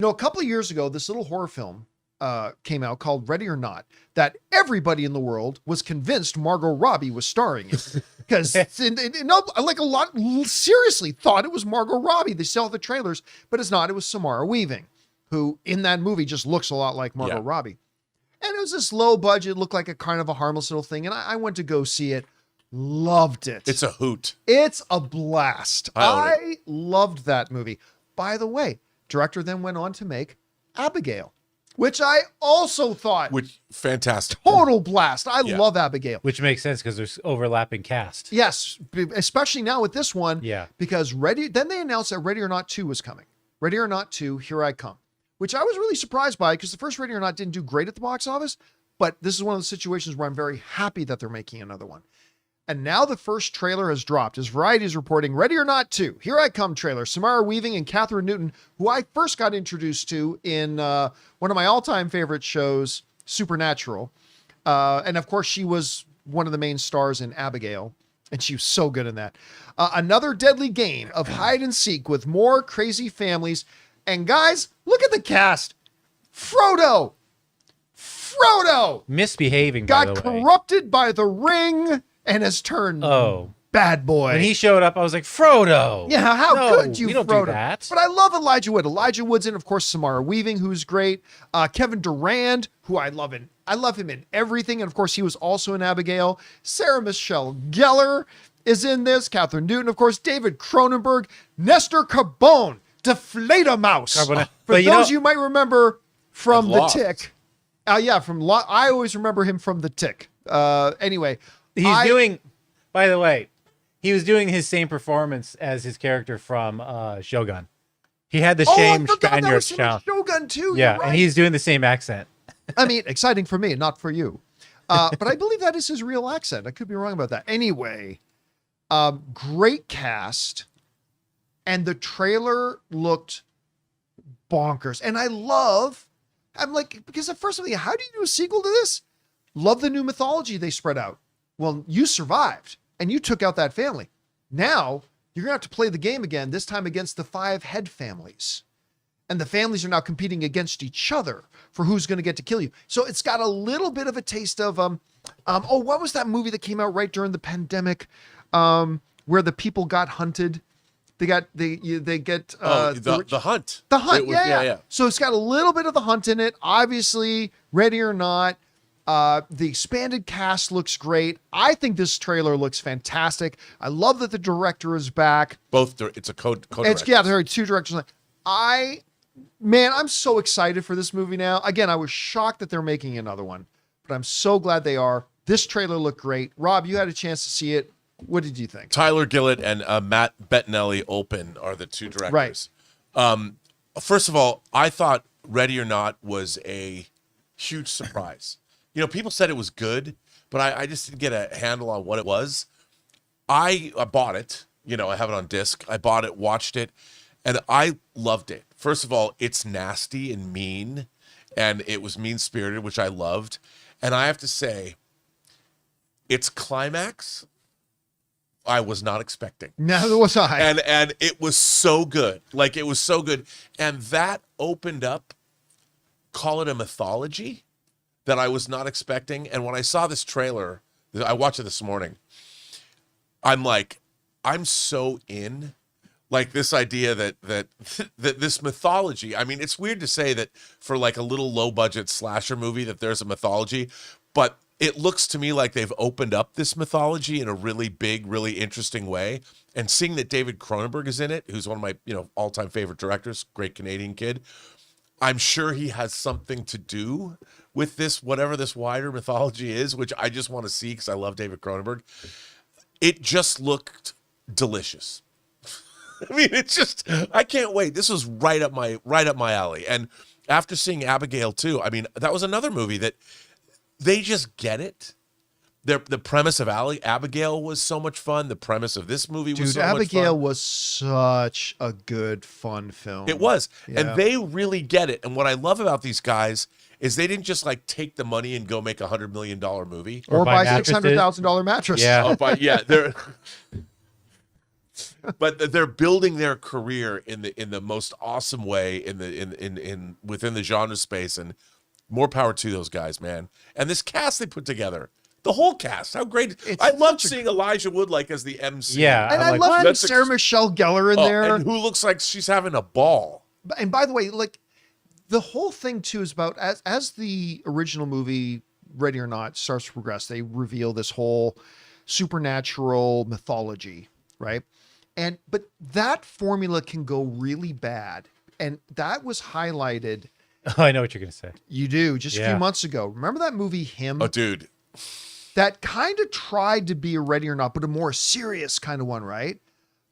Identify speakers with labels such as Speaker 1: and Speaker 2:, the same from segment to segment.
Speaker 1: A couple of years ago, this little horror film came out called Ready or Not that everybody in the world was convinced Margot Robbie was starring in. Because like a lot seriously thought it was Margot Robbie. They saw the trailers, but it's not. It was Samara Weaving, who in that movie just looks a lot like Margot Robbie. And it was this low budget, looked like a kind of a harmless little thing. And I went to go see it. Loved it.
Speaker 2: It's a hoot.
Speaker 1: It's a blast. I loved that movie. By the way, director then went on to make Abigail, which I also thought
Speaker 2: fantastic.
Speaker 1: Total blast. I love Abigail.
Speaker 3: Which makes sense because there's overlapping cast.
Speaker 1: Yes, especially now with this one.
Speaker 3: Yeah.
Speaker 1: Because then they announced that Ready or Not 2 was coming. Ready or Not 2, Here I Come, which I was really surprised by because the first Ready or Not didn't do great at the box office, but this is one of the situations where I'm very happy that they're making another one. And now the first trailer has dropped. As Variety is reporting, Ready or Not 2, Here I Come trailer. Samara Weaving and Catherine Newton, who I first got introduced to in one of my all-time favorite shows, Supernatural. And of course, she was one of the main stars in Abigail, and she was so good in that. Another deadly game of hide and seek with more crazy families. And guys, look at the cast. Frodo!
Speaker 3: Misbehaving, by the way.
Speaker 1: Got corrupted by the ring and has turned bad boy.
Speaker 3: When he showed up, I was like, Frodo.
Speaker 1: Yeah, how could you,
Speaker 3: we don't
Speaker 1: Frodo?
Speaker 3: do that.
Speaker 1: But I love Elijah Wood. Elijah Wood's in, of course, Samara Weaving, who's great. Kevin Durand, who I love him in everything. And of course, he was also in Abigail. Sarah Michelle Gellar is in this. Catherine Newton, of course. David Cronenberg. Nestor Carbone. Deflate-a-Mouse. For those you might remember from The Tick. I always remember him from The Tick. Anyway.
Speaker 3: By the way, he was doing his same performance as his character from Shogun. He had the same Spaniard sound.
Speaker 1: Shogun too.
Speaker 3: Yeah,
Speaker 1: right.
Speaker 3: And he's doing the same accent.
Speaker 1: I mean, exciting for me, not for you. But I believe that is his real accent. I could be wrong about that. Anyway, great cast. And the trailer looked bonkers. And I'm like, because at first I'm like, how do you do a sequel to this? Love the new mythology they spread out. Well, you survived and you took out that family. Now you're going to have to play the game again, this time against the 5 head families. And the families are now competing against each other for who's going to get to kill you. So it's got a little bit of a taste of, what was that movie that came out right during the pandemic where the people got hunted? The Hunt.
Speaker 2: The Hunt.
Speaker 1: Yeah. So it's got a little bit of The Hunt in it. Obviously, Ready or Not. The expanded cast looks great. I think this trailer looks fantastic. I love that the director is back.
Speaker 2: It's a co-director.
Speaker 1: There are 2 directors. I'm so excited for this movie now. Again, I was shocked that they're making another one, but I'm so glad they are. This trailer looked great. Rob, you had a chance to see it. What did you think?
Speaker 2: Tyler Gillett and Matt Bettinelli are the 2 directors. Right. First of all, I thought Ready or Not was a huge surprise. People said it was good, but I just didn't get a handle on what it was. I bought it. I have it on disc. I bought it, watched it, and I loved it. First of all, it's nasty and mean, and it was mean-spirited, which I loved. And I have to say, its climax, I was not expecting.
Speaker 1: Neither was I.
Speaker 2: And it was so good. Like, it was so good. And that opened up, call it a mythology, that I was not expecting. And when I saw this trailer, I watched it this morning, I'm like, I'm so in. Like, this idea that this mythology, I mean, it's weird to say that for like a little low budget slasher movie that there's a mythology, but it looks to me like they've opened up this mythology in a really big, really interesting way. And seeing that David Cronenberg is in it, who's one of my all-time favorite directors, great Canadian kid, I'm sure he has something to do with this, whatever this wider mythology is, which I just want to see because I love David Cronenberg. It just looked delicious. I mean, I can't wait. This was right up my alley. And after seeing Abigail too, I mean, that was another movie that they just get it. The premise of Abigail was so much fun. The premise of this movie was so much fun.
Speaker 1: Abigail was such a good, fun film.
Speaker 2: It was. Yeah. And they really get it. And what I love about these guys is they didn't just like take the money and go make $100 million movie.
Speaker 1: Or buy $600,000 mattress.
Speaker 3: Yeah.
Speaker 2: They're but they're building their career in the most awesome way in within the genre space, and more power to those guys, man. And this cast they put together, the whole cast, how great! I love seeing Elijah Wood like as the MC.
Speaker 3: Yeah,
Speaker 1: And I
Speaker 3: like,
Speaker 1: love having
Speaker 2: that's
Speaker 1: Sarah Michelle Gellar in there.
Speaker 2: and who looks like she's having a ball.
Speaker 1: And by the way, like the whole thing too is about as the original movie Ready or Not starts to progress, they reveal this whole supernatural mythology, right? But that formula can go really bad. And that was highlighted.
Speaker 3: Oh, I know what you're going to say.
Speaker 1: You do, just a
Speaker 3: Yeah.
Speaker 1: few months ago. Remember that movie Him?
Speaker 2: Oh, dude.
Speaker 1: That kind of tried to be a Ready or Not, but a more serious kind of one, right?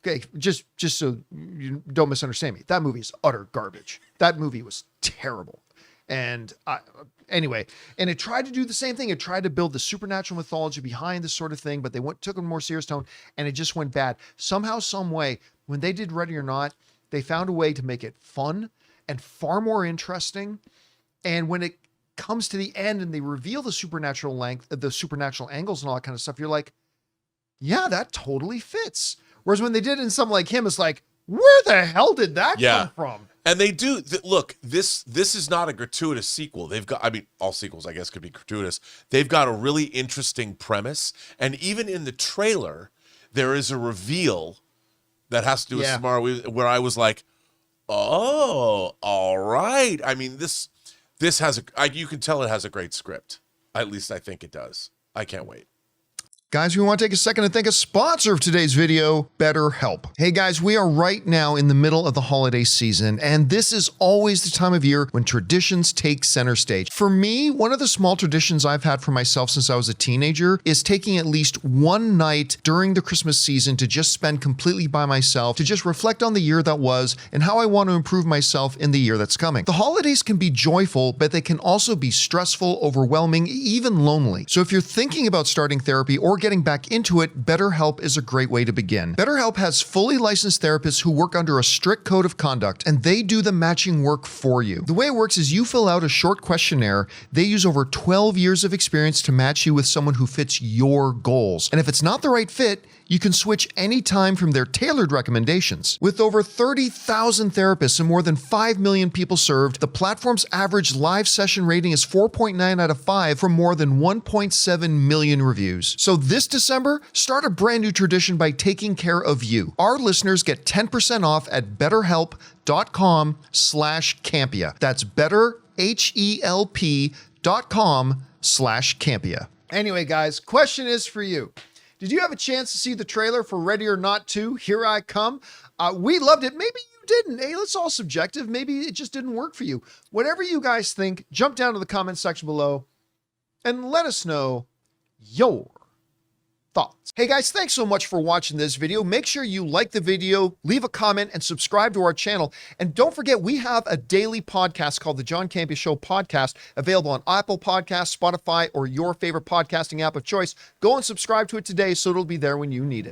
Speaker 1: Okay, just so you don't misunderstand me. That movie is utter garbage. That movie was terrible. And anyway, and it tried to do the same thing. It tried to build the supernatural mythology behind this sort of thing, but they took a more serious tone, and it just went bad. Somehow, some way, when they did Ready or Not, they found a way to make it fun and far more interesting. And when it comes to the end and they reveal the supernatural the supernatural angles and all that kind of stuff, you're like, yeah, that totally fits. Whereas when they did in something like Him, it's like, where the hell did that come from?
Speaker 2: And they do look, this is not a gratuitous sequel. They've got, I mean, all sequels I guess could be gratuitous. They've got a really interesting premise, and even in the trailer there is a reveal that has to do with tomorrow, where I was like, oh, all right. I mean, this has you can tell it has a great script. At least I think it does. I can't wait.
Speaker 1: Guys, we want to take a second to thank a sponsor of today's video, BetterHelp. Hey guys, we are right now in the middle of the holiday season, and this is always the time of year when traditions take center stage. For me, one of the small traditions I've had for myself since I was a teenager is taking at least one night during the Christmas season to just spend completely by myself, to just reflect on the year that was and how I want to improve myself in the year that's coming. The holidays can be joyful, but they can also be stressful, overwhelming, even lonely. So if you're thinking about starting therapy or getting back into it, BetterHelp is a great way to begin. BetterHelp has fully licensed therapists who work under a strict code of conduct, and they do the matching work for you. The way it works is you fill out a short questionnaire. They use over 12 years of experience to match you with someone who fits your goals. And if it's not the right fit, you can switch anytime from their tailored recommendations. With over 30,000 therapists and more than 5 million people served, the platform's average live session rating is 4.9 out of 5 from more than 1.7 million reviews. So this December, start a brand new tradition by taking care of you. Our listeners get 10% off at betterhelp.com/Campea. That's betterhelp.com/Campea. Anyway, guys, question is for you. Did you have a chance to see the trailer for Ready or Not 2? Here I Come. We loved it. Maybe you didn't. Hey, it's all subjective. Maybe it just didn't work for you. Whatever you guys think, jump down to the comment section below and let us know your thoughts. Hey guys, thanks so much for watching this video. Make sure you like the video, leave a comment, and subscribe to our channel. And don't forget, we have a daily podcast called the John Campea Show podcast, available on Apple Podcasts, Spotify, or your favorite podcasting app of choice. Go and subscribe to it today so it'll be there when you need it.